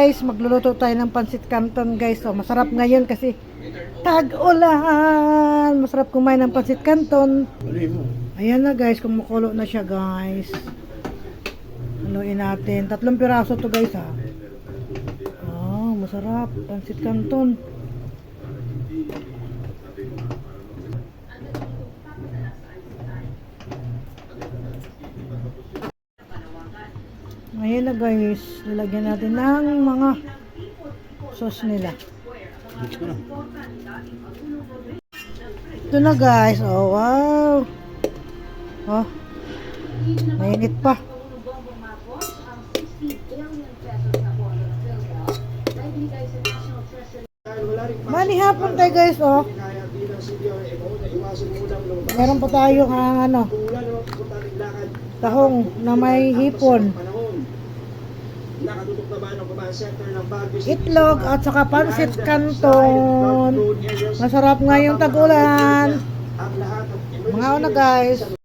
guys, magluluto tayo ng pansit canton guys. So, masarap ngayon kasi tag-ulan. Masarap kumain ng pansit canton. Ayan na guys, kumukulo na siya guys. Haluin natin. 3 piraso to guys ha. Oh, masarap. Pansit canton. Ayan na guys, lalagyan natin ng mga sauce nila. Ito na guys, oh wow. Oh, mainit pa. Mali hapon tayo guys, oh. Meron pa tayo ano, tahong na may hipon. Itlog at saka pansit canton. Masarap ngayong tag-ulan. Mga una guys.